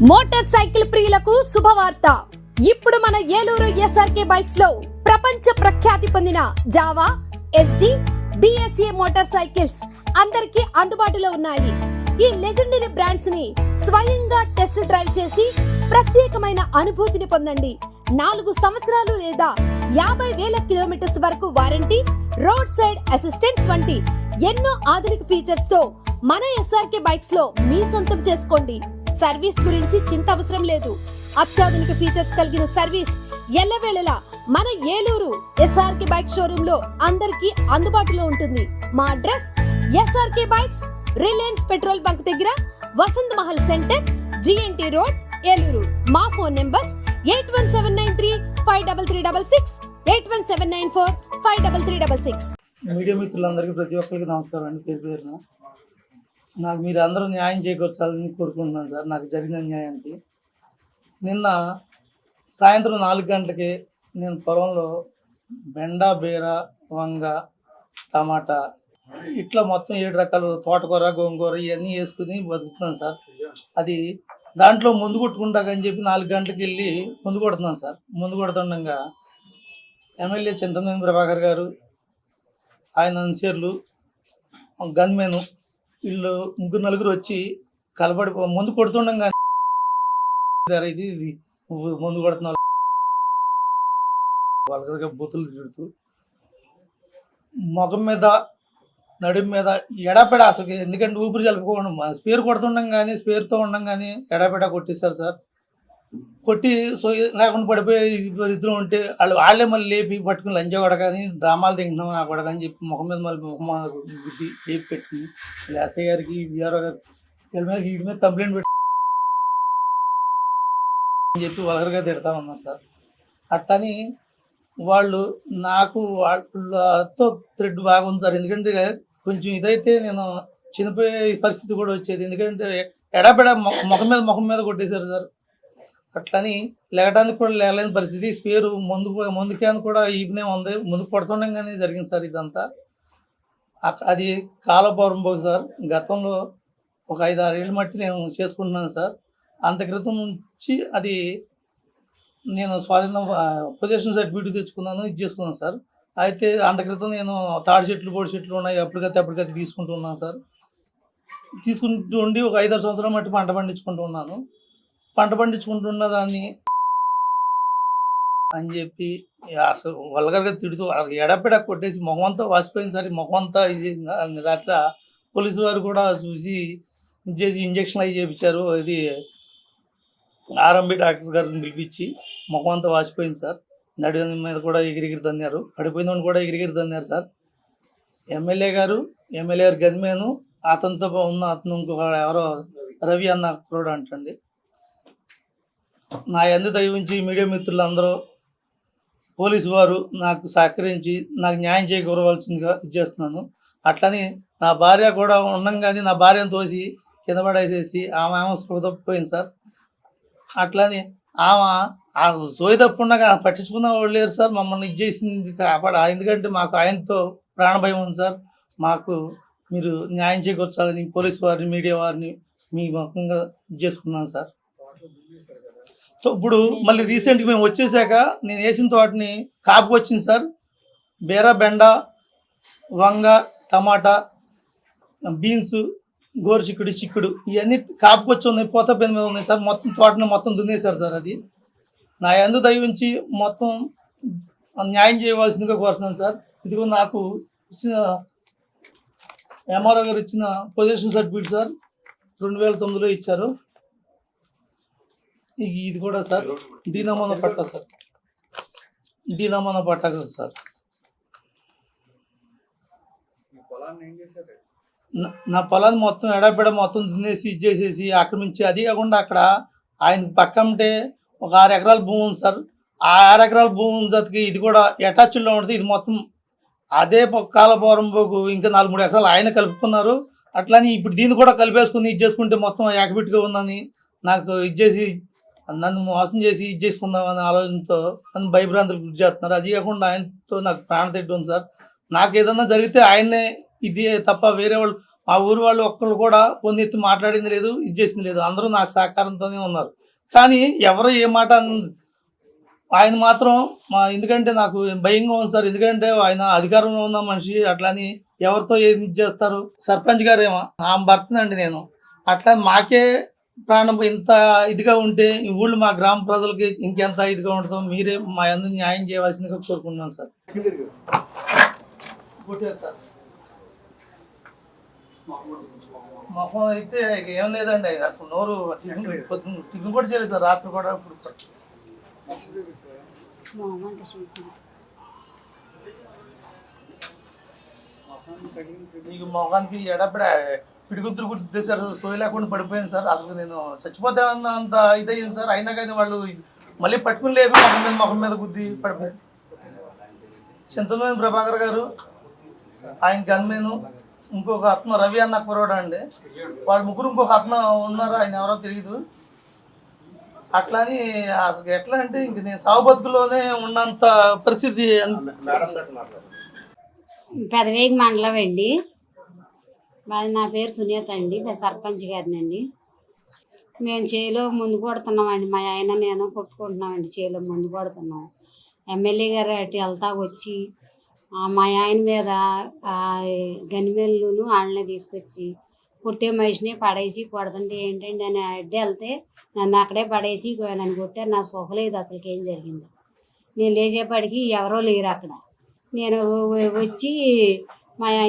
Motor cycle ప్రియులకు శుభవార్త. ఇప్పుడు మన ఏలూరు ఎస్ఆర్కే బైక్స్ లో ప్రపంచ ప్రఖ్యాతి పొందిన Java, SD, BSA motor cycles అందరికీ అందుబాటులో ఉన్నాయి. ఈ లెజెండరీ బ్రాండ్స్ ని స్వయంగా టెస్ట్ డ్రైవ్ చేసి ప్రత్యేకమైన అనుభూతిని పొందండి. 4 సంవత్సరాలు లేదా 50,000 కిలోమీటర్స్ వరకు వారంటీ, రోడ్ సైడ్ అసిస్టెంట్స్ వంటి ఎన్నో ఆధునిక ఫీచర్స్ తో మన ఎస్ఆర్కే బైక్స్ లో మీ సొంతం చేసుకోండి. సర్వీస్ గురించి చింత అవసరం లేదు. అత్యాధునిక ఫీచర్స్ కలిగిన సర్వీస్ ఎల్లవేళలా మన ఏలూరు ఎస్ఆర్కే బైక్ షోరూమ్ లో అందరికీ అందుబాటులో ఉంటుంది. మా address SRK bikes, Reliance petrol bunk దగ్గర, Vasant Mahal centre, GNT road, Eluru. మా ఫోన్ నెంబర్స్ 81735336, 8179453366. మీడియా మిత్రులందరికీ ప్రతి ఒక్కరికి నమస్కారం అండి. పేరున నాకు మీరు అందరూ న్యాయం చేకూర్చాలని కోరుకుంటున్నాను సార్. నాకు జరిగిన న్యాయానికి నిన్న సాయంత్రం 4 గంటలకి నేను పొలంలో బెండ, బీర, వంగ, టమాటా ఇట్లా మొత్తం 7 రకాలు తోటకూర, గోంగూర ఇవన్నీ వేసుకుని బతుకుతున్నాను సార్. అది దాంట్లో ముందు కొట్టుకుంటాకని చెప్పి 4 గంటలకు వెళ్ళి ముందు కొడుతున్నాను సార్. ముందు కొడుతుండగా ఎమ్మెల్యే చింతమనేని ప్రభాకర్ గారు, ఆయన అనుచరులు, గన్మెను వీళ్ళు 3-4 వచ్చి కలబడి ముందు కొడుతుండగా ఇది ముందు కొడుతున్నారు వాళ్ళగా బూతులు చుడుతూ ముఖం మీద, నడుము మీద ఎడాపెడ అసలు. ఎందుకంటే ఊపిరి జలుపుకోవడం స్పేర్ కొడుతుండం కానీ స్పేర్తో ఉండడం కానీ ఎడాపెడ కొట్టేశారు సార్. కొట్టి సో లేకుండా పడిపోయి ఇద్దరు ఉంటే వాళ్ళే మళ్ళీ లేపి పట్టుకుని లంచా కూడా కానీ డ్రామాలు తింటున్నాం నా కూడా అని చెప్పి ముఖం మీద మళ్ళీ గుద్ది లేపి పెట్టుకుని ఎస్ఐ గారికి, విఆర్ఓ గారికి వీడి మీద కంప్లైంట్ పెట్టి అని చెప్పి వలగరగా తిడతా ఉన్నాం సార్. అట్లని వాళ్ళు నాకు వాళ్ళతో థ్రెడ్ బాగుంది సార్. ఎందుకంటే కొంచెం ఇదైతే నేను చనిపోయే పరిస్థితి కూడా వచ్చేది. ఎందుకంటే ఎడాపెడ ముఖం మీద కొట్టేశారు సార్. అట్లని లేగడానికి కూడా లేగలేని పరిస్థితి. స్పేరు ముందుకేని కూడా ఈవినే ఉంది. ముందు కొడుతుండగానే జరిగింది సార్ ఇదంతా. అది కాలపౌరంబోకు సార్. గతంలో ఒక 5-6 ఏళ్ళ మట్టి నేను చేసుకుంటున్నాను సార్. అంత క్రితం నుంచి అది నేను స్వాధీనం పొజిషన్ సర్టిఫికేట్ తెచ్చుకున్నాను, ఇది చేసుకున్నాను సార్. అయితే అంత క్రితం నేను తాడి చెట్లు, పొడి చెట్లు ఉన్నాయి, అప్పటికైతే తీసుకుంటూ ఉన్నాను సార్. తీసుకుంటూ ఉండి ఒక 5-6 సంవత్సరాల మట్టి పంట పండించుకుంటూ ఉన్నాను. పంట పండించుకుంటున్న దాన్ని అని చెప్పి అసలు వల్గర్గా తిడుతూ ఎడపెడ కొట్టేసి మొహం అంతా వాసిపోయింది సార్. మొహం అంతా ఇది రాత్రి పోలీసు వారు కూడా చూసి చేసి ఇంజక్షన్ అవి చేయించారు. ఇది ఆర్ఎంబి డాక్టర్ గారిని పిలిపించి మొహం అంతా వాసిపోయింది సార్. నడుము మీద కూడా ఎగిరిగిరి తన్నారు, పడిపోయిందని కూడా ఎగిరిగిరి తన్నారు సార్. ఎమ్మెల్యే గారు గన్మేను, అతనితో ఉన్న అతను ఇంకొక ఎవరో రవి అన్న కూడా అంటండి. నా యందు దయ ఉంచి మీడియా మిత్రులందరూ, పోలీసు వారు నాకు సహకరించి నాకు న్యాయం చేకూరవలసిందిగా ఇచ్చేస్తున్నాను. అట్లని నా భార్య కూడా ఉండంగానే నా భార్యను తోసి కింద పడేసేసి ఆమె తప్పిపోయింది సార్. అట్లని ఆమె ఆ సోయి తప్పుండగా పట్టించుకున్న వాళ్ళు లేరు సార్. మమ్మల్ని ఇచ్చేసింది కాపాడ. ఎందుకంటే మాకు ఆయనతో ప్రాణభయం ఉంది సార్. మాకు మీరు న్యాయం చేకూర్చాలని పోలీసు వారిని, మీడియా వారిని మీ ముఖంగా చేసుకున్నాను సార్. ఇప్పుడు మళ్ళీ రీసెంట్గా మేము వచ్చేసాక నేను వేసిన తోటని కాపుకి వచ్చింది సార్. బీర, బెండ, వంగ, టమాటా, బీన్స్, చిక్కుడు ఇవన్నీ కాపుకి వచ్చి ఉన్నాయి, పోత పెన్ మీద ఉన్నాయి సార్. మొత్తం తోటని మొత్తం దున్నేశారు సార్. అది నా యందు దయ ఉంచి మొత్తం న్యాయం చేయవలసిందిగా కోరుతున్నాను సార్. ఇదిగో నాకు ఇచ్చిన ఎంఆర్ఓ గారు ఇచ్చిన పొజిషన్ సర్టిఫికేట్ సార్, 2009లో ఇచ్చారు. ఇది కూడా సార్ డీనమాన పట్టా సార్, డీనమాన పట్టా కదా సార్. నా పొలాన్ని మొత్తం ఎడాపెడ మొత్తం దున్నేసి ఇచ్చేసేసి ఆక్రమించి, అది కాకుండా అక్కడ ఆయన పక్కంటే ఒక 6 ఎకరాల భూమి ఉంది సార్. ఆ 6 ఎకరాల భూమి జతకి ఇది కూడా అటాచ్డ్లో ఉంటుంది. ఇది మొత్తం అదే కాలపౌరంబోకు ఇంకా 4-3 ఎకరాలు ఆయన కలుపుకున్నారు. అట్లని ఇప్పుడు దీన్ని కూడా కలిపేసుకుని ఇది చేసుకుంటే మొత్తం ఏకబిట్గా ఉందని నాకు ఇచ్చేసి నన్ను మోసం చేసి ఇది చేసుకుందామనే ఆలోచనతో నన్ను భయభ్రాంతులకు గురి చేస్తున్నారు. అది కాకుండా ఆయనతో నాకు ప్రాణ తెట్టు ఉంది సార్. నాకు ఏదన్నా జరిగితే ఆయన్నే ఇది తప్ప వేరే వాళ్ళు మా ఊరు వాళ్ళు ఒక్కళ్ళు కూడా పొందెత్తి మాట్లాడింది లేదు, ఇది చేసింది లేదు. అందరూ నాకు సహకారంతోనే ఉన్నారు. కానీ ఎవరు ఏ మాట ఆయన మాత్రం ఎందుకంటే నాకు భయంగా ఉంది సార్. ఎందుకంటే ఆయన అధికారంలో ఉన్న మనిషి. అట్లని ఎవరితో ఏది చేస్తారు. సర్పంచ్ గారేమో ఆమె భర్తనండి నేను. అట్లా మాకే ప్రాణం ఇంత ఇదిగా ఉంటే ఈ ఊళ్ళో మా గ్రామ ప్రజలకి ఇంకెంత ఇదిగా ఉంటుందో మీరే మా యందు న్యాయం చేయవలసిందిగా కోరుకుంటున్నాను సార్. కొట్టారు సార్. మొహం అయితే ఇక ఏం లేదండి. అసలు నోరు టిఫిన్ కూడా చేయలేదు సార్. రాత్రి కూడా ఇప్పుడు నీకు మొహానికి ఎడపడ పిడిగుద్దురు గుర్తేసారు. సోయి లేకుండా పడిపోయింది సార్. అసలు నేను చచ్చిపోతే అంత ఇదయ్యింది సార్. అయినా కానీ వాళ్ళు మళ్ళీ పట్టుకుని లేపి మొహం మీద గుద్ది పడిపోయింది. చింతలమేని ప్రభాకర్ గారు, ఆయన గన్మేను, ఇంకొక అతను రవి అన్న కురవాడు అండి. వాళ్ళ ముగ్గురు ఇంకొక అతను ఉన్నారు. ఆయన ఎవరో తెలియదు. అట్లని అసలు ఎట్లా అంటే ఇంక నేను సాగు బతుకులోనే ఉన్నంత పరిస్థితి. పెదవేగి మండలం అండి. నా పేరు సునీత అండి, సర్పంచ్ గారినండి. మేము చేలో ముందు కొడుతున్నామండి. మా ఆయన నేను కొట్టుకుంటున్నామండి. చేలో ముందు కొడుతున్నాం. ఎమ్మెల్యే గారు అటు వెళ్తా వచ్చి మా ఆయన మీద గనిమెల్లును వాళ్ళనే తీసుకొచ్చి కొట్టే మనిషిని పడేసి కొడుతుంటే ఏంటండి అని అడ్డు వెళ్తే నన్ను అక్కడే పడేసి నన్ను కొట్టారు. నాకు సుఖలేదు అసలుకి ఏం జరిగిందో. నేను లేచేపటికి ఎవరో లేరు అక్కడ. నేను వచ్చి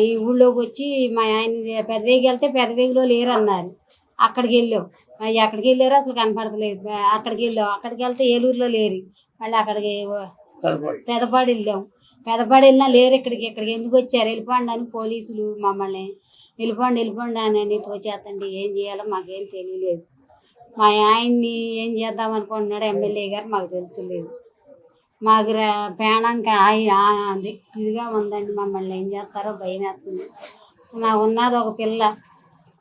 ఈ ఊళ్ళోకి వచ్చి మా ఆయన పెదవేగి వెళ్తే పెదవేగిలో లేరు అన్నారు. అక్కడికి వెళ్ళాం. ఎక్కడికి వెళ్ళారో అసలు కనపడతలేదు. అక్కడికి వెళ్ళాం. అక్కడికి వెళ్తే ఏలూరులో లేరు. మళ్ళీ అక్కడికి పెదపాడు వెళ్ళాం. పెదపాడు వెళ్ళినా లేరు. ఇక్కడికి ఎందుకు వచ్చారు, వెళ్ళిపోండి అని పోలీసులు మమ్మల్ని వెళ్ళిపోండి అని తోచేస్తండి. ఏం చేయాలో మాకేం తెలియలేదు. మా ఆయన్ని ఏం చేద్దాం అనుకుంటున్నాడు ఎమ్మెల్యే గారు మాకు తెలుస్తలేదు. మాకు ప్రాణానికి ఇదిగా ఉందండి. మమ్మల్ని ఏం చేస్తారో భయం వేస్తుంది. నాకు ఉన్నది ఒక పిల్ల.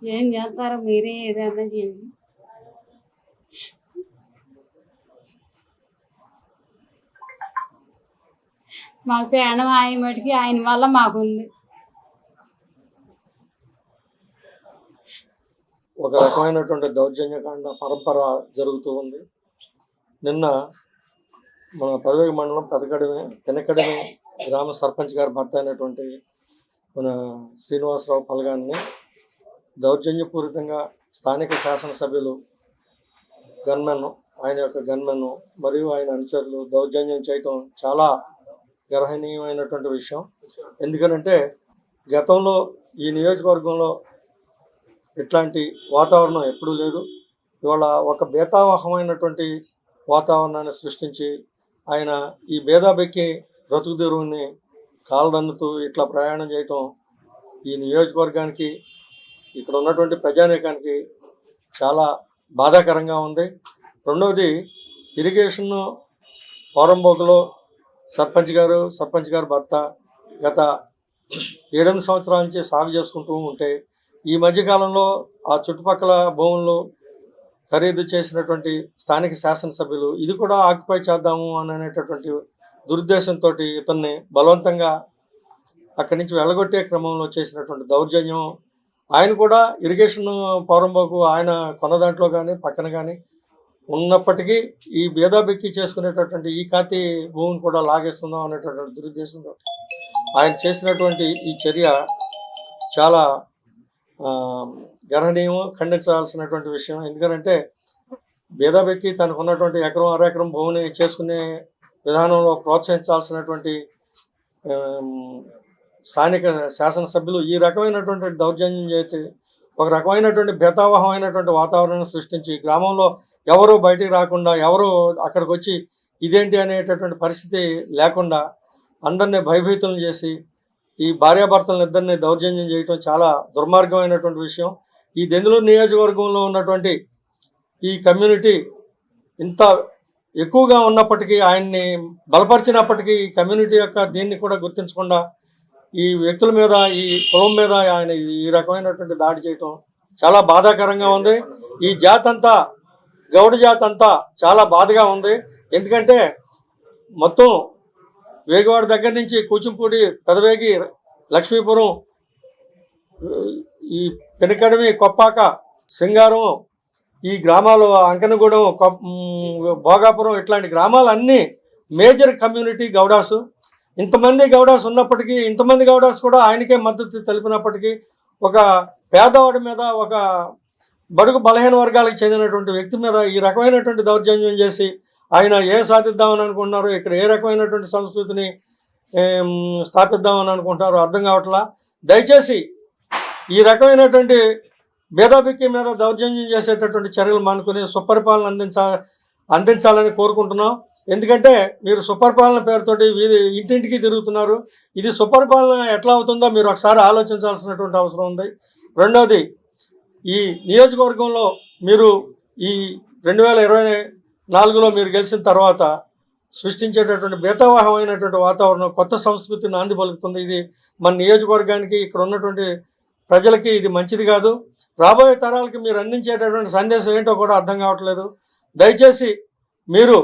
ఏం చేస్తారో మీరే ఏదైనా చేయండి. మాకు ప్రాణం ఆయన మటుకి ఆయన వల్ల మాకుంది. ఒక రకమైనటువంటి దౌర్జన్యకాండ పరంపర జరుగుతూ ఉంది. నిన్న మన పెదవేగి మండలం పెనకడమే గ్రామ సర్పంచ్ గారి భర్త అయినటువంటి మన శ్రీనివాసరావు పలగాన్ని దౌర్జన్యపూరితంగా స్థానిక శాసనసభ్యులు ఆయన యొక్క గన్మెన్ మరియు ఆయన అనుచరులు దౌర్జన్యం చేయటం చాలా గర్హనీయమైనటువంటి విషయం. ఎందుకనంటే గతంలో ఈ నియోజకవర్గంలో ఇట్లాంటి వాతావరణం ఎప్పుడూ లేదు. ఇవాళ ఒక భేతావహమైనటువంటి వాతావరణాన్ని సృష్టించి ఆయన ఈ భేదాబెక్కి బ్రతుకు తెరువుని కాలదన్నుతూ ఇట్లా ప్రయాణం చేయటం ఈ నియోజకవర్గానికి, ఇక్కడ ఉన్నటువంటి ప్రజానీకానికి చాలా బాధాకరంగా ఉంది. రెండవది, ఇరిగేషన్ పోరంబోకులో సర్పంచ్ గారు భర్త గత 7 సంవత్సరాల నుంచి సాగు చేసుకుంటూ ఉంటే ఈ మధ్యకాలంలో ఆ చుట్టుపక్కల భూములు ఖరీదు చేసినటువంటి స్థానిక శాసనసభ్యులు ఇది కూడా ఆక్యుపై చేద్దాము అనేటటువంటి దురుద్దేశంతో ఇతన్ని బలవంతంగా అక్కడి నుంచి వెళ్ళగొట్టే క్రమంలో చేసినటువంటి దౌర్జన్యం. ఆయన కూడా ఇరిగేషన్ పోరంబోకు ఆయన కొన్న దాంట్లో కానీ పక్కన కానీ ఉన్నప్పటికీ ఈ భేదాబెక్కి చేసుకునేటటువంటి ఈ కాతి భూమిని కూడా లాగేసుకుందాం అనేటటువంటి దురుద్దేశంతో ఆయన చేసినటువంటి ఈ చర్య చాలా గర్హనీయం, ఖండించాల్సినటువంటి విషయం. ఎందుకంటే భేదాబెక్కి తనకు ఉన్నటువంటి ఎకరం అరెకరం భూమిని చేసుకునే విధానంలో ప్రోత్సహించాల్సినటువంటి స్థానిక శాసనసభ్యులు ఈ రకమైనటువంటి దౌర్జన్యం చేసి ఒక రకమైనటువంటి భేతావహమైనటువంటి వాతావరణం సృష్టించి గ్రామంలో ఎవరు బయటికి రాకుండా, ఎవరు అక్కడికి వచ్చి ఇదేంటి అనేటటువంటి పరిస్థితి లేకుండా అందరినీ భయభీతులను చేసి ఈ భార్యాభర్తలను ఇద్దరిని దౌర్జన్యం చేయటం చాలా దుర్మార్గమైనటువంటి విషయం. ఈ దెందులూరు నియోజకవర్గంలో ఉన్నటువంటి ఈ కమ్యూనిటీ ఇంత ఎక్కువగా ఉన్నప్పటికీ, ఆయన్ని బలపరిచినప్పటికీ ఈ కమ్యూనిటీ యొక్క దీన్ని కూడా గుర్తించకుండా ఈ వ్యక్తుల మీద, ఈ కులం మీద ఆయన ఈ రకమైనటువంటి దాడి చేయటం చాలా బాధాకరంగా ఉంది. ఈ జాతి అంతా, గౌడ జాతి అంతా చాలా బాధగా ఉంది. ఎందుకంటే మొత్తం వేగవాడ దగ్గర నుంచి కూచింపూడి, పెదవేగి, లక్ష్మీపురం ఈ పెనుకడమి, కొప్పాక, సింగారం, ఈ గ్రామాలు అంకనగూడెం, భోగాపురం ఇట్లాంటి గ్రామాలన్నీ మేజర్ కమ్యూనిటీ గౌడాసు. ఇంతమంది గౌడాస్ ఉన్నప్పటికీ, ఇంతమంది గౌడాస్ కూడా ఆయనకే మద్దతు తెలిపినప్పటికీ ఒక పేదవాడి మీద, ఒక బడుగు బలహీన వర్గాలకు చెందినటువంటి వ్యక్తి మీద ఈ రకమైనటువంటి దౌర్జన్యం చేసి ఆయన ఏం సాధిద్దామని అనుకుంటున్నారు, ఇక్కడ ఏ రకమైనటువంటి సంస్కృతిని స్థాపిద్దామని అనుకుంటున్నారో అర్థం కావట్లా. దయచేసి ఈ రకమైనటువంటి భేదాభిక్కి మీద దౌర్జన్యం చేసేటటువంటి చర్యలు మానుకుని సుపరిపాలన అందించాలని కోరుకుంటున్నాం. ఎందుకంటే మీరు సుపరిపాలన పేరుతోటి ఇంటింటికి తిరుగుతున్నారు. ఇది సుపరిపాలన ఎట్లా అవుతుందో మీరు ఒకసారి ఆలోచించాల్సినటువంటి అవసరం ఉంది. రెండవది, ఈ నియోజకవర్గంలో మీరు ఈ 2024లో మీరు గెలిచిన తర్వాత సృష్టించేటటువంటి భేతావహమైనటువంటి వాతావరణం, కొత్త సంస్కృతి నాంది పలుకుతుంది. ఇది మన నియోజకవర్గానికి, ఇక్కడ ఉన్నటువంటి ప్రజలకి ఇది మంచిది కాదు. రాబోయే తరాలకి మీరు అందించేటటువంటి సందేశం ఏంటో కూడా అర్థం కావట్లేదు. దయచేసి మీరు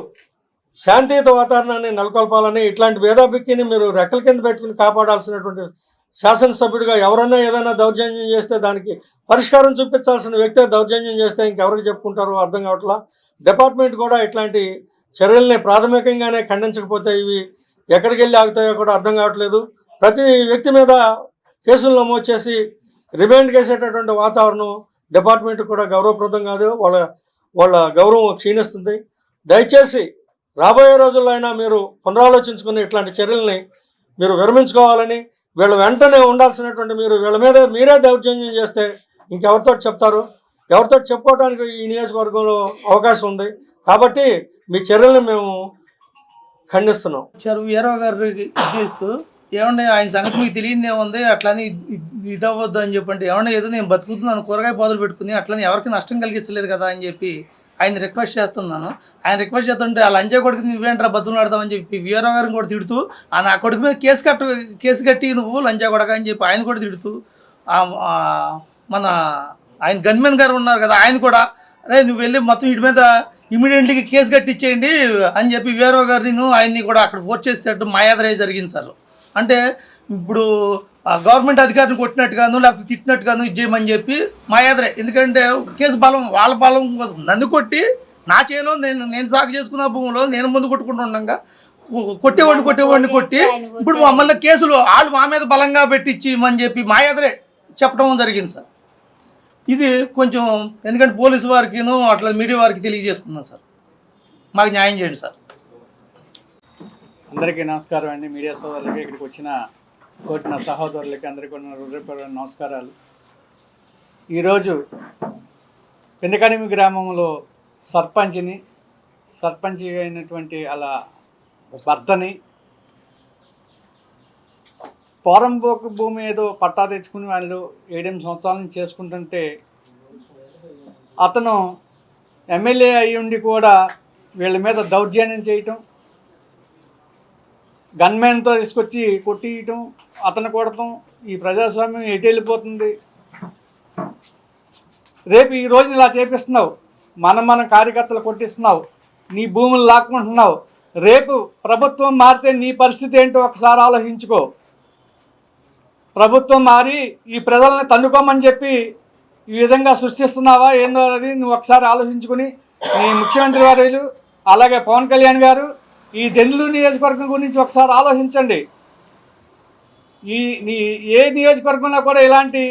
శాంతియుత వాతావరణాన్ని నెలకొల్పాలని, ఇట్లాంటి భేదాభిక్కిని మీరు రెక్కల కింద పెట్టుకుని కాపాడాల్సినటువంటి శాసనసభ్యుడిగా ఎవరన్నా ఏదైనా దౌర్జన్యం చేస్తే దానికి పరిష్కారం చూపించాల్సిన వ్యక్తే దౌర్జన్యం చేస్తే ఇంకెవరికి చెప్పుకుంటారో అర్థం కావట్లా. డిపార్ట్మెంట్ కూడా ఇట్లాంటి చర్యల్ని ప్రాథమికంగానే ఖండించకపోతే ఇవి ఎక్కడికి వెళ్ళి ఆగుతాయో కూడా అర్థం కావట్లేదు. ప్రతి వ్యక్తి మీద కేసులు నమోదు చేసి రిమాండ్ చేసేటటువంటి వాతావరణం డిపార్ట్మెంట్ కూడా గౌరవప్రదం కాదు. వాళ్ళ గౌరవం క్షీణిస్తుంది. దయచేసి రాబోయే రోజుల్లో అయినా మీరు పునరాలోచించుకుని ఇట్లాంటి చర్యల్ని మీరు విరమించుకోవాలని, వీళ్ళ వెంటనే ఉండాల్సినటువంటి మీరు వీళ్ళ మీద మీరే దౌర్జన్యం చేస్తే ఇంకెవరితో చెప్తారు? ఎవరితో చెప్పుకోవడానికి ఈ నియోజకవర్గంలో అవకాశం ఉంది. కాబట్టి మీ చర్యలను మేము ఖండిస్తున్నాం. వీరరావు గారికి చేస్తూ ఏమన్నా ఆయన సంగతి మీకు తెలియదే ఉంది, అట్లని ఇదవ్వద్దు అని చెప్పంటే, ఏమన్నా ఏదో నేను బతుకుతున్నాను కూరగాయ పాదులు పెట్టుకుని అట్లని ఎవరికి నష్టం కలిగించలేదు కదా అని చెప్పి ఆయన రిక్వెస్ట్ చేస్తున్నాను. ఆయన రిక్వెస్ట్ చేస్తుంటే ఆ లంజా కొడుకు నువ్వేంట్రా బతులు ఆడతామని చెప్పి వీరరావు గారిని కూడా తిడుతూ, నా కొడుకు మీద కేసు కట్టి నువ్వు లంజా కొడక అని చెప్పి ఆయన కూడా తిడుతూ, మన ఆయన గన్మెన్ గారు ఉన్నారు కదా, ఆయన కూడా అరే నువ్వు వెళ్ళి మొత్తం వీటి మీద ఇమీడియట్గా కేసు కట్టించేయండి అని చెప్పి వీరరావు గారిని ఆయన్ని కూడా అక్కడ ఫోర్స్ చేసేటట్టు మాయాదరే జరిగింది సార్. అంటే ఇప్పుడు గవర్నమెంట్ అధికారిని కొట్టినట్టుగాను లేకపోతే తిట్టినట్టుగాను ఇది చేయమని చెప్పి మాయాదరే, ఎందుకంటే కేసు బలం వాళ్ళ బలం కోసం నన్ను కొట్టి నా చేలో నేను సాగు చేసుకున్న భూమిలో నేను ముందు కొట్టుకుంటుండగా కొట్టేవాడిని కొట్టి ఇప్పుడు మమ్మల్ని కేసులు వాళ్ళు మా మీద బలంగా పెట్టించి అని చెప్పి మాయాదరే చెప్పడం జరిగింది సార్. ఇది కొంచెం ఎందుకంటే పోలీసు వారికిను అట్లా మీడియా వారికి తెలియజేసుకున్నాను సార్, మాకు న్యాయం చేయండి సార్. అందరికీ నమస్కారం అండి. మీడియా సోదరులకి, ఇక్కడికి వచ్చిన కోటిన సహోదరులకి అందరికీ హృదయపూర్వక నమస్కారాలు. ఈరోజు పెండకనిమి గ్రామంలో సర్పంచ్ అయినటువంటి అలా భర్తని పోరంబోకు భూమి ఏదో పట్టా తెచ్చుకుని వాళ్ళు 7 సంవత్సరాల నుంచి చేసుకుంటుంటే అతను ఎమ్మెల్యే అయి ఉండి కూడా వీళ్ళ మీద దౌర్జన్యం చేయటం, గన్మెన్తో తీసుకొచ్చి కొట్టియటం, అతను కొడటం, ఈ ప్రజాస్వామ్యం ఎటు వెళ్ళిపోతుంది? రేపు ఈ రోజున ఇలా చేపిస్తున్నావు, మన కార్యకర్తలు కొట్టిస్తున్నావు, నీ భూములు లాక్కుంటున్నావు. రేపు ప్రభుత్వం మారితే నీ పరిస్థితి ఏంటో ఒకసారి ఆలోచించుకో. ప్రభుత్వం మారి ఈ ప్రజల్ని తన్నుకోమని చెప్పి ఈ విధంగా సృష్టిస్తున్నావా ఏందో అని నువ్వు ఒకసారి ఆలోచించుకుని నీ ముఖ్యమంత్రి వారు అలాగే పవన్ కళ్యాణ్ గారు ఈ దెందులూరు నియోజకవర్గం గురించి ఒకసారి ఆలోచించండి. ఏ నియోజకవర్గంలో కూడా ఇలాంటి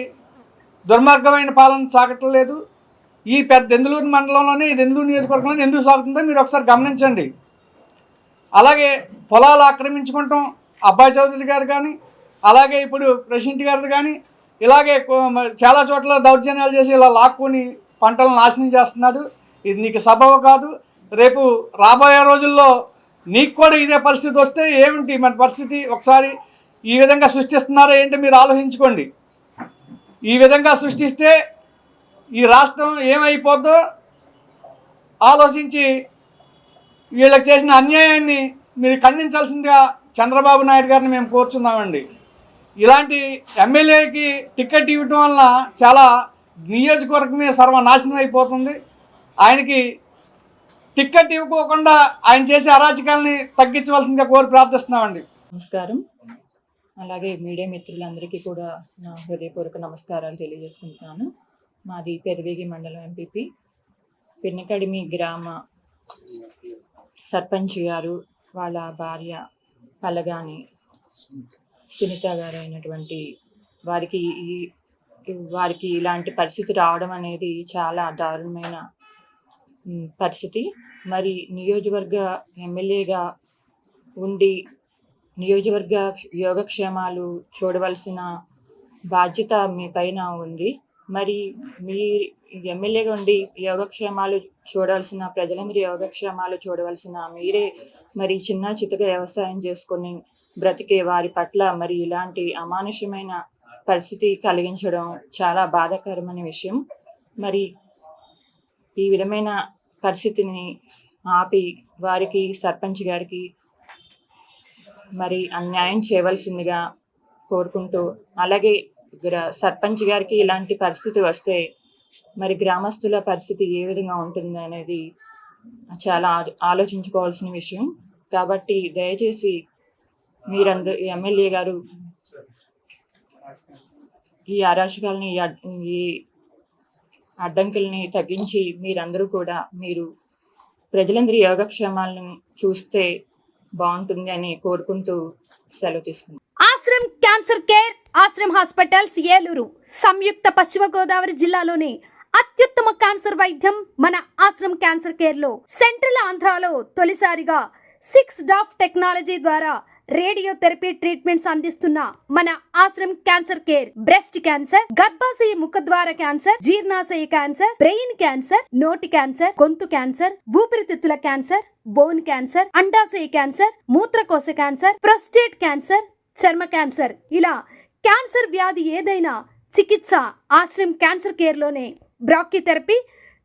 దుర్మార్గమైన పాలన సాగట్లేదు. ఈ దెందులూరు మండలంలోనే, ఈ దెందులూరు నియోజకవర్గంలో ఎందుకు సాగుతుందో మీరు ఒకసారి గమనించండి. అలాగే పొలాలు ఆక్రమించుకుంటాం, అబ్బాయి చౌదరి గారు కానీ, అలాగే ఇప్పుడు ప్రెసిడెంట్ గారిది కానీ, ఇలాగే చాలా చోట్ల దౌర్జన్యాలు చేసి ఇలా లాక్కొని పంటలను నాశనం చేస్తున్నాడు. ఇది నీకు సబబు కాదు. రేపు రాబోయే రోజుల్లో నీకు కూడా ఇదే పరిస్థితి వస్తే ఏమిటి మన పరిస్థితి? ఒకసారి ఈ విధంగా సృష్టిస్తున్నారా ఏంటి మీరు ఆలోచించుకోండి. ఈ విధంగా సృష్టిస్తే ఈ రాష్ట్రం ఏమైపోద్దో ఆలోచించి వీళ్ళకి చేసిన అన్యాయాన్ని మీరు ఖండించాల్సిందిగా చంద్రబాబు నాయుడు గారిని మేము కోరుచున్నామండి. ఇలాంటి ఎమ్మెల్యేకి టికెట్ ఇవ్వటం వలన చాలా నియోజకవర్గమే సర్వనాశనం అయిపోతుంది. ఆయనకి టికెట్ ఇవ్వకోకుండా ఆయన చేసే అరాచకాలని తగ్గించవలసిందిగా కోరి ప్రార్థిస్తున్నామండి. నమస్కారం. అలాగే మీడియా మిత్రులందరికీ కూడా నా హృదయపూర్వక నమస్కారాలు తెలియజేసుకుంటున్నాను. మాది పెదవేగి మండలం ఎంపీపీ పిన్నకడిమి గ్రామ సర్పంచ్ గారు వాళ్ళ భార్య పల్లగాని సునీత గారు అయినటువంటి వారికి ఇలాంటి పరిస్థితి రావడం అనేది చాలా దారుణమైన పరిస్థితి. మరి నియోజకవర్గ ఎమ్మెల్యేగా ఉండి నియోజకవర్గ యోగక్షేమాలు చూడవలసిన బాధ్యత మీ పైన ఉంది. మరి మీ ఎమ్మెల్యేగా ఉండి యోగక్షేమాలు చూడాల్సిన ప్రజలందరి యోగక్షేమాలు చూడవలసిన మీరే మరి చిన్న చితక వ్యవసాయం చేసుకొని బ్రతికే వారి పట్ల మరి ఇలాంటి అమానుషమైన పరిస్థితి కలిగించడం చాలా బాధాకరమైన విషయం. మరి ఈ విధమైన పరిస్థితిని ఆపి వారికి సర్పంచ్ గారికి మరి అన్యాయం చేయవలసిందిగా కోరుకుంటూ, అలాగే సర్పంచ్ గారికి ఇలాంటి పరిస్థితి వస్తే మరి గ్రామస్తుల పరిస్థితి ఏ విధంగా ఉంటుంది అనేది చాలా ఆలోచించుకోవాల్సిన విషయం. కాబట్టి దయచేసి మీరందరూ ఎమ్మెల్యే గారు ఈ అరాచకాలని ఈ అడ్డంకుల్ని తగ్గించి మీరందరూ కూడా మీరు ప్రజలందరి యోగక్షేమాలను చూస్తే బాగుంటుంది అని కోరుకుంటూ సెలవు తీసుకుంటాం. Ashram cancer care, Ashram hospitals Eluru సంయుక్త పశ్చిమ గోదావరి జిల్లాలోని అత్యుత్తమ క్యాన్సర్ వైద్యం మన ఆశ్రమ్ క్యాన్సర్ కేర్ లో సెంట్రల్ ఆంధ్రాలో తొలిసారిగా 6 డాఫ్ టెక్నాలజీ ద్వారా రేడియోథెరపీ ట్రీట్మెంట్స్ అందిస్తున్న మన Ashram cancer care breast cancer, గర్భాశయ ముఖద్వార క్యాన్సర్, జీర్ణాశయ క్యాన్సర్, బ్రెయిన్ క్యాన్సర్, నోటి క్యాన్సర్, గొంతు క్యాన్సర్, ఊపిరితిత్తుల క్యాన్సర్, బోన్ క్యాన్సర్, అండాశయ క్యాన్సర్, మూత్రకోశ క్యాన్సర్, ప్రొస్టేట్ క్యాన్సర్, చర్మ క్యాన్సర్, ఇలా క్యాన్సర్ వ్యాధి ఏదైనా చికిత్స ఆశ్రమ్ క్యాన్సర్ కేర్ లోనే. బ్రాక్కిథెరపీ,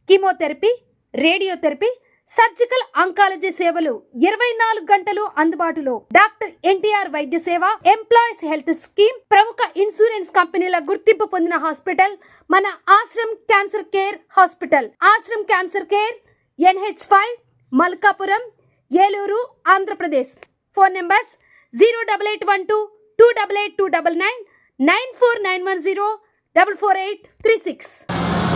కీమోథెరపీ, రేడియోథెరపీ, సర్జికల్ ఆంకాలజీ సేవలు 24 గంటలు అందుబాటులో. డాక్టర్ ఎన్టీఆర్ వైద్య సేవ, ఎంప్లాయీస్ హెల్త్ స్కీమ్, ప్రముఖ ఇన్సూరెన్స్ కంపెనీల గుర్తింపు పొందిన హాస్పిటల్ మన Ashram cancer care hospital. Ashram cancer care NH5 Malkapuram, Eluru, Andhra Pradesh. Phone numbers 08812 288 299 94910 44836.